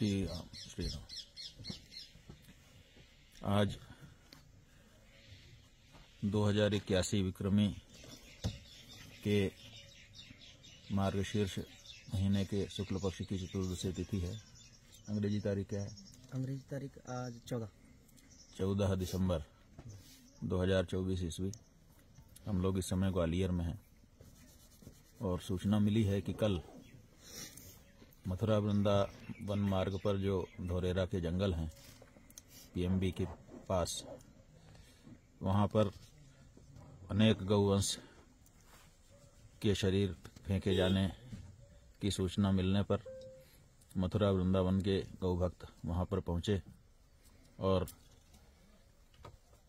श्री राम। आज 2081 विक्रमी के मार्गशीर्ष महीने के शुक्ल पक्ष की चतुर्दशी तिथि है। अंग्रेजी तारीख क्या है? अंग्रेजी तारीख आज 14 दिसंबर 2024 ईस्वी। हम लोग इस समय ग्वालियर में हैं और सूचना मिली है कि कल मथुरा वृंदावन मार्ग पर जो धोरेरा के जंगल हैं पीएमबी के पास, वहां पर अनेक गौवंश के शरीर फेंके जाने की सूचना मिलने पर मथुरा वृंदावन के गौभक्त वहां पर पहुंचे और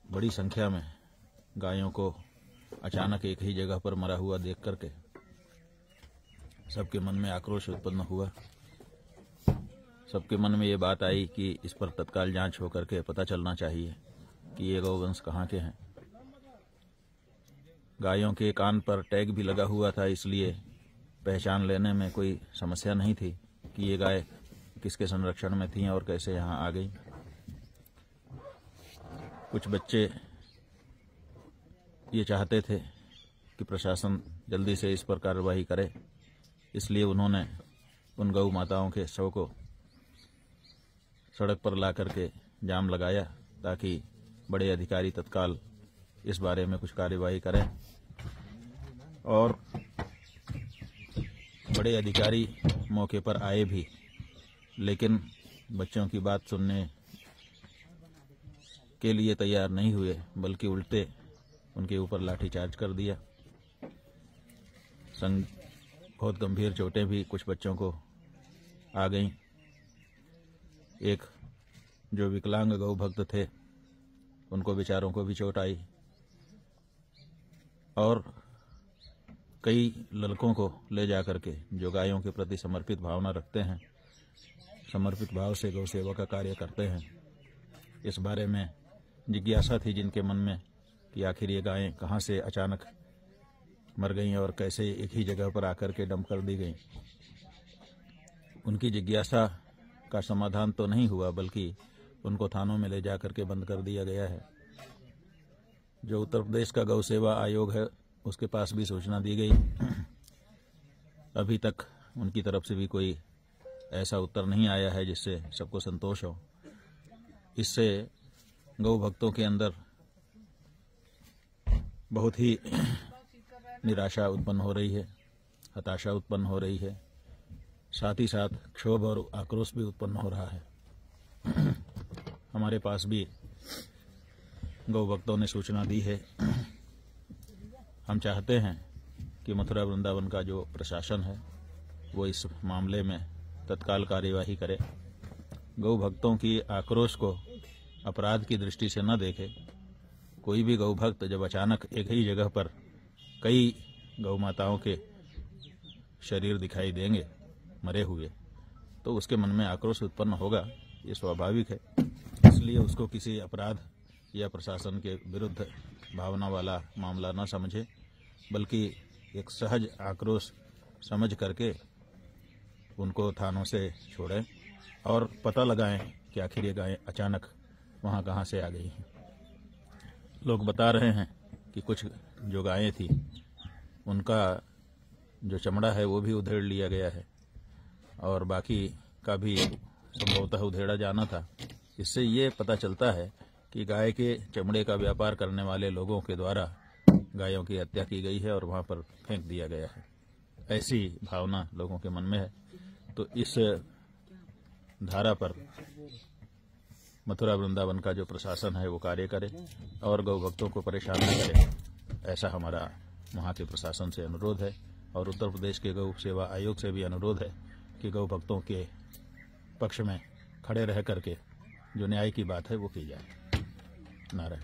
बड़ी संख्या में गायों को अचानक एक ही जगह पर मरा हुआ देख करके सबके मन में आक्रोश उत्पन्न हुआ। सबके मन में ये बात आई कि इस पर तत्काल जांच होकर के पता चलना चाहिए कि ये गौवंश कहाँ के हैं। गायों के कान पर टैग भी लगा हुआ था, इसलिए पहचान लेने में कोई समस्या नहीं थी कि ये गाय किसके संरक्षण में थी और कैसे यहाँ आ गई। कुछ बच्चे ये चाहते थे कि प्रशासन जल्दी से इस पर कार्रवाई करे, इसलिए उन्होंने उन गौ माताओं के शव को सड़क पर ला करके जाम लगाया ताकि बड़े अधिकारी तत्काल इस बारे में कुछ कार्यवाही करें। और बड़े अधिकारी मौके पर आए भी, लेकिन बच्चों की बात सुनने के लिए तैयार नहीं हुए, बल्कि उल्टे उनके ऊपर लाठीचार्ज कर दिया। बहुत गंभीर चोटें भी कुछ बच्चों को आ गईं। एक जो विकलांग गौ भक्त थे उनको बेचारों को भी चोट आई और कई लड़कों को ले जाकर के जो गायों के प्रति समर्पित भावना रखते हैं, समर्पित भाव से गौ सेवा का कार्य करते हैं, इस बारे में जिज्ञासा थी जिनके मन में कि आखिर ये गायें कहाँ से अचानक मर गईं और कैसे एक ही जगह पर आकर के डंप कर दी गईं। उनकी जिज्ञासा का समाधान तो नहीं हुआ, बल्कि उनको थानों में ले जाकर के बंद कर दिया गया है। जो उत्तर प्रदेश का गौ सेवा आयोग है उसके पास भी सूचना दी गई। अभी तक उनकी तरफ से भी कोई ऐसा उत्तर नहीं आया है जिससे सबको संतोष हो। इससे गौ भक्तों के अंदर बहुत ही निराशा उत्पन्न हो रही है, हताशा उत्पन्न हो रही है, साथ ही साथ क्षोभ और आक्रोश भी उत्पन्न हो रहा है। हमारे पास भी गौ भक्तों ने सूचना दी है। हम चाहते हैं कि मथुरा वृंदावन का जो प्रशासन है वो इस मामले में तत्काल कार्यवाही करे। गौ भक्तों की आक्रोश को अपराध की दृष्टि से न देखे। कोई भी गौ भक्त जब अचानक एक ही जगह पर कई गौ माताओं के शरीर दिखाई देंगे मरे हुए, तो उसके मन में आक्रोश उत्पन्न होगा, ये स्वाभाविक है। इसलिए उसको किसी अपराध या प्रशासन के विरुद्ध भावना वाला मामला न समझे, बल्कि एक सहज आक्रोश समझ करके उनको थानों से छोड़ें और पता लगाएं कि आखिर ये गायें अचानक वहाँ कहाँ से आ गई हैं। लोग बता रहे हैं कि कुछ जो गायें थी उनका जो चमड़ा है वो भी उधेड़ लिया गया है और बाकी का भी संभवतः उधेड़ा जाना था। इससे ये पता चलता है कि गाय के चमड़े का व्यापार करने वाले लोगों के द्वारा गायों की हत्या की गई है और वहां पर फेंक दिया गया है। ऐसी भावना लोगों के मन में है। तो इस धारा पर मथुरा वृंदावन का जो प्रशासन है वो कार्य करे और गौ भक्तों को परेशान न करे, ऐसा हमारा वहाँ के प्रशासन से अनुरोध है। और उत्तर प्रदेश के गौ सेवा आयोग से भी अनुरोध है कि गौ भक्तों के पक्ष में खड़े रह करके जो न्याय की बात है वो की जाए। नारायण।